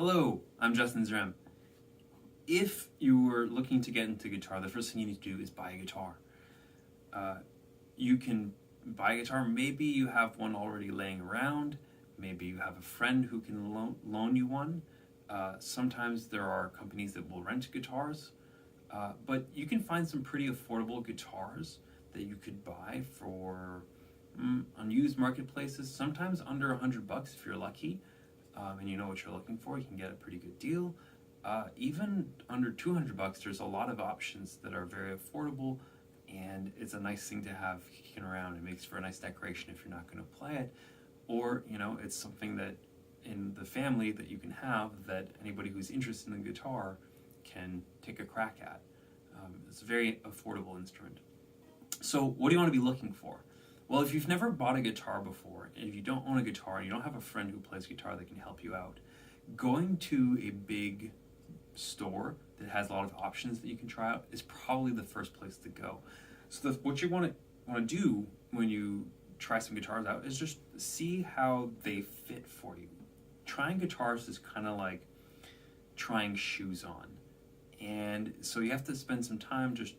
Hello, I'm Justin Zrem. If you were looking to get into guitar, the first thing you need to do is buy a guitar. You can buy a guitar. Maybe you have one already laying around. Maybe you have a friend who can loan you one. Sometimes there are companies that will rent guitars. But you can find some pretty affordable guitars that you could buy for unused marketplaces, sometimes under $100 if you're lucky. And you know what you're looking for, you can get a pretty good deal. Even under $200, there's a lot of options that are very affordable, and it's a nice thing to have kicking around. It makes for a nice decoration if you're not going to play it, or it's something that in the family that you can have that anybody who's interested in the guitar can take a crack at. It's a very affordable instrument. So what do you want to be looking for? Well, if you've never bought a guitar before, and if you don't own a guitar, and you don't have a friend who plays guitar that can help you out, going to a big store that has a lot of options that you can try out is probably the first place to go. So what you want to do when you try some guitars out is just see how they fit for you. Trying guitars is kind of like trying shoes on. And so you have to spend some time just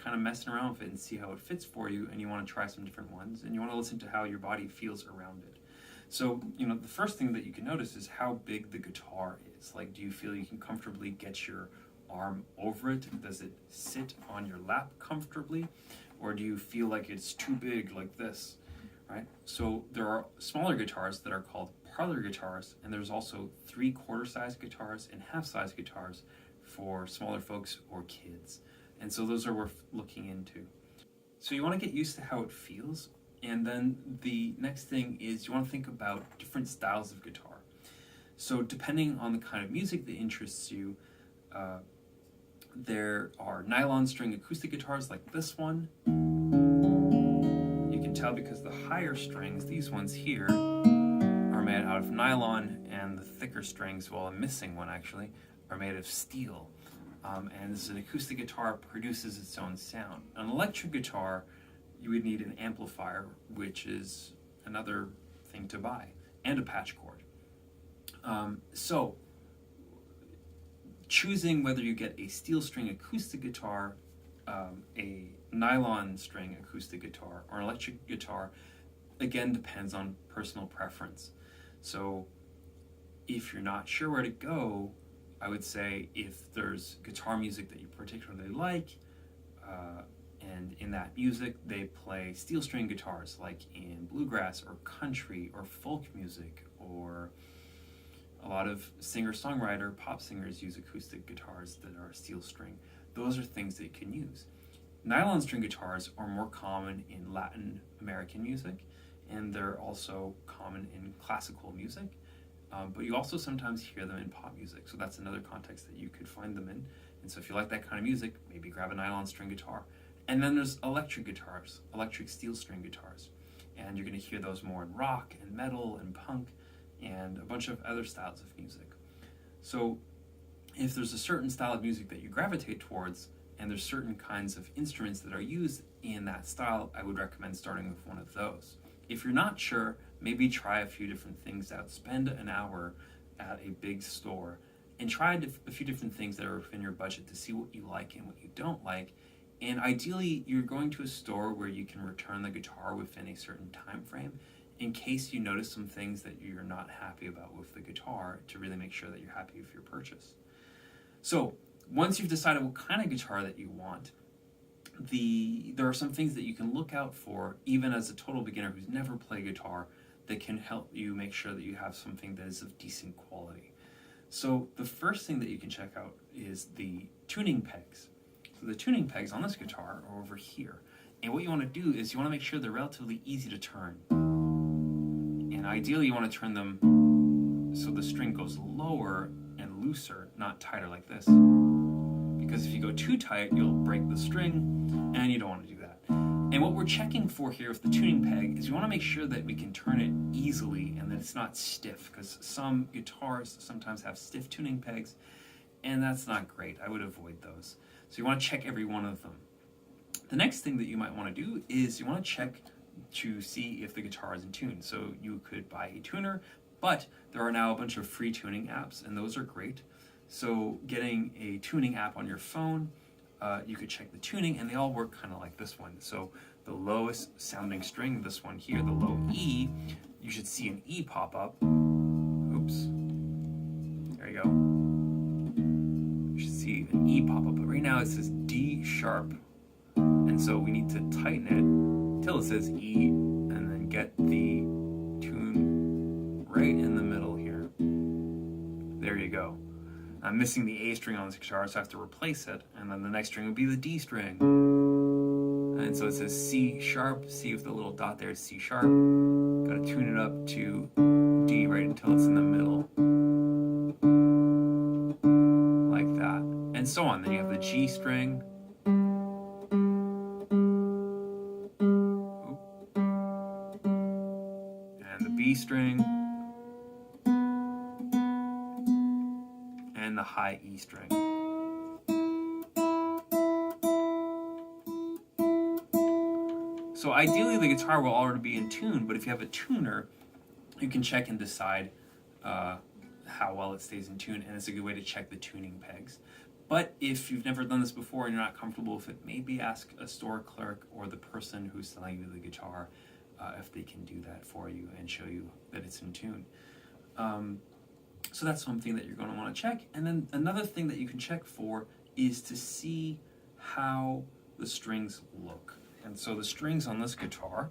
kind of messing around with it and see how it fits for you, and you want to try some different ones, and you want to listen to how your body feels around it. So, the first thing that you can notice is how big the guitar is. Like, do you feel you can comfortably get your arm over it? Does it sit on your lap comfortably? Or do you feel like it's too big like this, right? So there are smaller guitars that are called parlor guitars, and there's also 3/4 size guitars and half size guitars for smaller folks or kids. And so those are worth looking into. So you want to get used to how it feels. And then the next thing is you want to think about different styles of guitar. So depending on the kind of music that interests you, there are nylon string acoustic guitars like this one. You can tell because the higher strings, these ones here, are made out of nylon, and the thicker strings, well, I'm missing one actually, are made of steel. And this is an acoustic guitar, produces its own sound. An electric guitar, you would need an amplifier, which is another thing to buy, and a patch cord. So, choosing whether you get a steel string acoustic guitar, a nylon string acoustic guitar, or an electric guitar, again, depends on personal preference. So, if you're not sure where to go, I would say if there's guitar music that you particularly like, and in that music they play steel string guitars, like in bluegrass or country or folk music, or a lot of singer-songwriter pop singers use acoustic guitars that are steel string. Those are things that you can use. Nylon string guitars are more common in Latin American music, and they're also common in classical music. But you also sometimes hear them in pop music, so that's another context that you could find them in. And so if you like that kind of music, maybe grab a nylon string guitar. And then there's electric guitars, electric steel string guitars. And you're going to hear those more in rock and metal and punk and a bunch of other styles of music. So if there's a certain style of music that you gravitate towards, and there's certain kinds of instruments that are used in that style, I would recommend starting with one of those. If you're not sure, maybe try a few different things out. Spend an hour at a big store and try a few different things that are within your budget to see what you like and what you don't like. And ideally, you're going to a store where you can return the guitar within a certain time frame in case you notice some things that you're not happy about with the guitar, to really make sure that you're happy with your purchase. So once you've decided what kind of guitar that you want, there are some things that you can look out for, even as a total beginner who's never played guitar, that can help you make sure that you have something that is of decent quality. So the first thing that you can check out is the tuning pegs. So the tuning pegs on this guitar are over here. And what you want to do is you want to make sure they're relatively easy to turn. And ideally you want to turn them so the string goes lower and looser, not tighter like this. Because if you go too tight, you'll break the string, and you don't want to do that. And what we're checking for here with the tuning peg is we want to make sure that we can turn it easily and that it's not stiff, because some guitars sometimes have stiff tuning pegs, and that's not great. I would avoid those. So you want to check every one of them. The next thing that you might want to do is you want to check to see if the guitar is in tune. So you could buy a tuner, But there are now a bunch of free tuning apps, and those are great. So getting a tuning app on your phone, you could check the tuning, and they all work kind of like this one. So the lowest sounding string, this one here, the low E, you should see an E pop up. Oops. There you go. You should see an E pop up, but right now it says D sharp. And so we need to tighten it till it says E, and then get the tune right in the middle here. There you go. I'm missing the A string on this guitar, so I have to replace it, and then the next string would be the D string. And so it says C sharp, C with the little dot there is C sharp. Gotta tune it up to D right until it's in the middle. Like that. And so on. Then you have the G string. And the B string. And the high E string. So ideally the guitar will already be in tune, but if you have a tuner, you can check and decide how well it stays in tune, and it's a good way to check the tuning pegs. But if you've never done this before and you're not comfortable with it, maybe ask a store clerk or the person who's selling you the guitar if they can do that for you and show you that it's in tune. So that's something that you're going to want to check. And then another thing that you can check for is to see how the strings look. And so the strings on this guitar,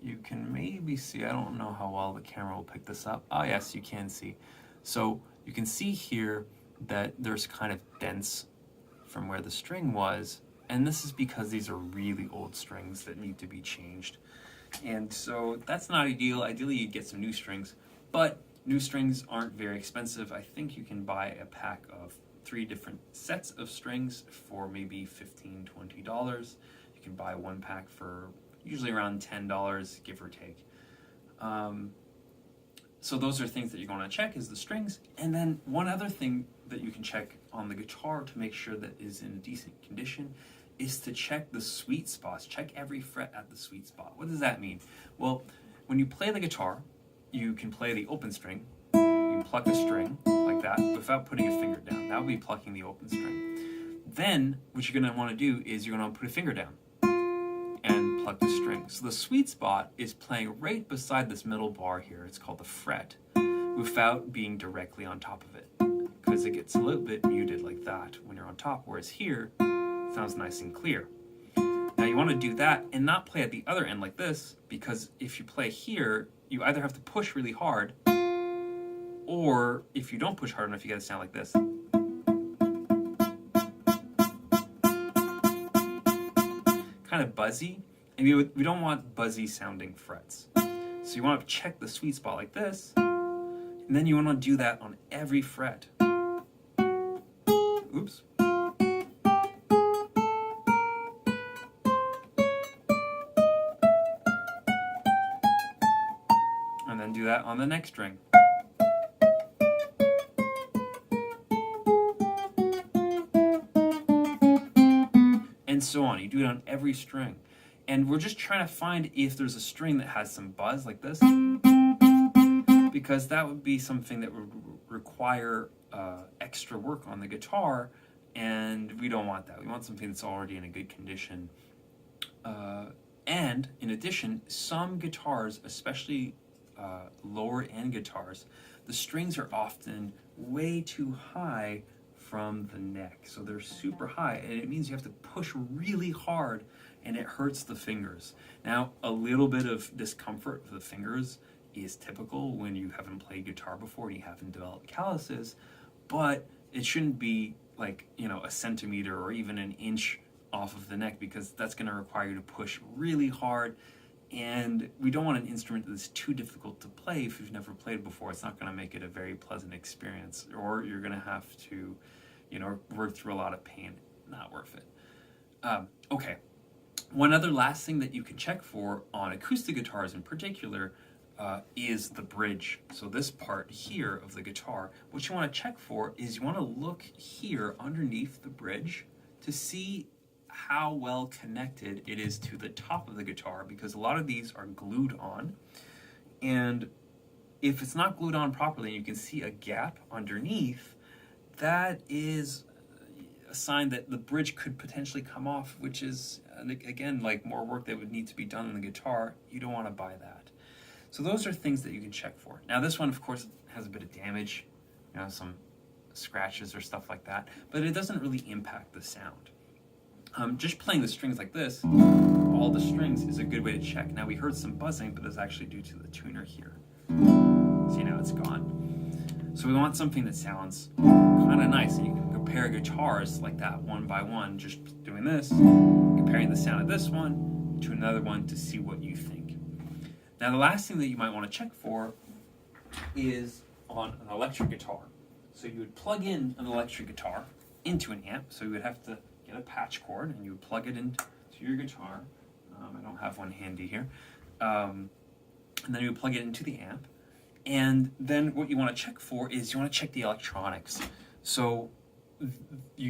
you can maybe see, I don't know how well the camera will pick this up. Oh yes, you can see. So you can see here that there's kind of dents from where the string was, and this is because these are really old strings that need to be changed. And so that's not ideal. Ideally you'd get some new strings, but new strings aren't very expensive. I think you can buy a pack of 3 different sets of strings for maybe $15, $20. You can buy one pack for usually around $10, give or take. So those are things that you're going to check is the strings. And then one other thing that you can check on the guitar to make sure that is in decent condition is to check the sweet spots. Check every fret at the sweet spot. What does that mean? Well, when you play the guitar, you can play the open string. You can pluck a string like that without putting a finger down. That would be plucking the open string. Then what you're going to want to do is you're going to put a finger down and pluck the string. So the sweet spot is playing right beside this middle bar here. It's called the fret, without being directly on top of it, because it gets a little bit muted like that when you're on top, whereas here it sounds nice and clear. Now you want to do that and not play at the other end like this, because if you play here, you either have to push really hard, or if you don't push hard enough, you get to sound like this. Kind of buzzy, and we don't want buzzy sounding frets. So you want to check the sweet spot like this, and then you want to do that on every fret. Oops. And then do that on the next string. And so on. You do it on every string. And we're just trying to find if there's a string that has some buzz like this, because that would be something that would require extra work on the guitar, and we don't want that. We want something that's already in a good condition. And in addition, some guitars, especially lower end guitars, the strings are often way too high from the neck. So they're super high, and it means you have to push really hard, and it hurts the fingers. Now, a little bit of discomfort with the fingers is typical when you haven't played guitar before and you haven't developed calluses, but it shouldn't be like, a centimeter or even an inch off of the neck, because that's going to require you to push really hard. And we don't want an instrument that's too difficult to play if you've never played before. It's not going to make it a very pleasant experience, or you're going to have to, work through a lot of pain. Not worth it. Okay. One other last thing that you can check for on acoustic guitars in particular is the bridge. So this part here of the guitar, what you want to check for is you want to look here underneath the bridge to see how well connected it is to the top of the guitar, because a lot of these are glued on, and If it's not glued on properly and you can see a gap underneath, that is a sign that the bridge could potentially come off, which is, again, like more work that would need to be done on the guitar. You don't want to buy that. So those are things that you can check for. Now this one, of course, has a bit of damage, some scratches or stuff like that, but it doesn't really impact the sound. Just playing the strings like this, all the strings, is a good way to check. Now we heard some buzzing, but it's actually due to the tuner here. See, now it's gone. So we want something that sounds kind of nice, and you can compare guitars like that one by one, just doing this, comparing the sound of this one to another one to see what you think. Now the last thing that you might want to check for is on an electric guitar. So you would plug in an electric guitar into an amp, so you would have to get a patch cord and you would plug it into your guitar. I don't have one handy here. And then you would plug it into the amp. And then what you want to check for is you want to check the electronics. So you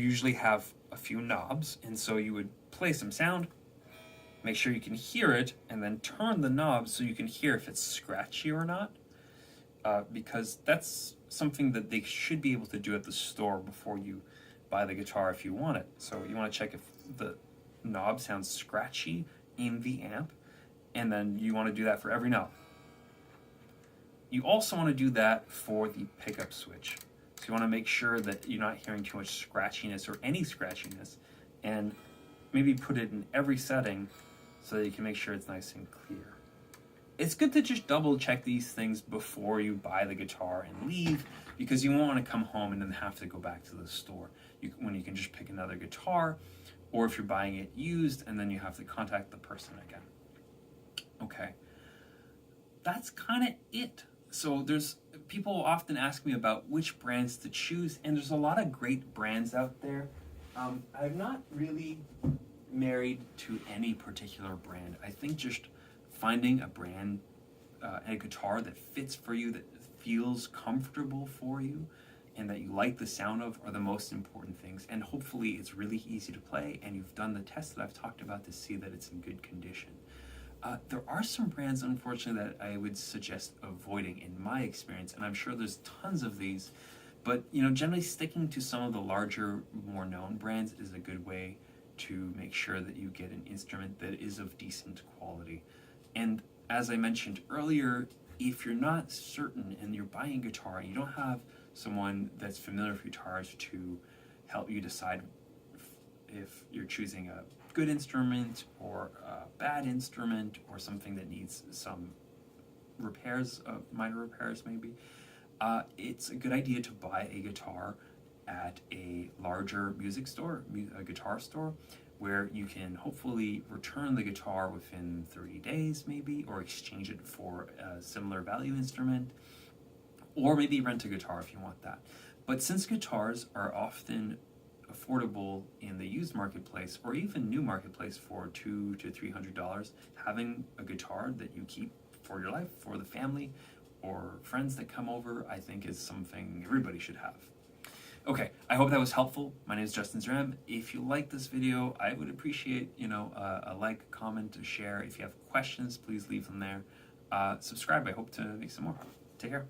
usually have a few knobs, and so you would play some sound, make sure you can hear it, and then turn the knob so you can hear if it's scratchy or not. Because that's something that they should be able to do at the store before you buy the guitar if you want it. So you want to check if the knob sounds scratchy in the amp, and then you want to do that for every knob. You also want to do that for the pickup switch. So you want to make sure that you're not hearing too much scratchiness or any scratchiness, and maybe put it in every setting so that you can make sure it's nice and clear. It's good to just double check these things before you buy the guitar and leave, because you won't want to come home and then have to go back to the store when you can just pick another guitar, or if you're buying it used and then you have to contact the person again. Okay, that's kind of it. So people often ask me about which brands to choose, and there's a lot of great brands out there. I'm not really married to any particular brand. I think just finding a brand, a guitar that fits for you, that feels comfortable for you, and that you like the sound of are the most important things. And hopefully it's really easy to play, and you've done the test that I've talked about to see that it's in good condition. There are some brands, unfortunately, that I would suggest avoiding in my experience, and I'm sure there's tons of these, but generally sticking to some of the larger, more known brands is a good way to make sure that you get an instrument that is of decent quality. And as I mentioned earlier, if you're not certain and you're buying a guitar and you don't have someone that's familiar with guitars to help you decide if you're choosing a good instrument or a bad instrument or something that needs some repairs, minor repairs maybe, it's a good idea to buy a guitar at a larger music store, a guitar store, where you can hopefully return the guitar within 30 days maybe, or exchange it for a similar value instrument, or maybe rent a guitar if you want that. But since guitars are often affordable in the used marketplace or even new marketplace for $200 to $300, having a guitar that you keep for your life, for the family, or friends that come over, I think is something everybody should have. Okay, I hope that was helpful. My name is Justin Zram. If you like this video, I would appreciate a like, comment, a share. If you have questions, please leave them there. Subscribe. I hope to make some more. Take care.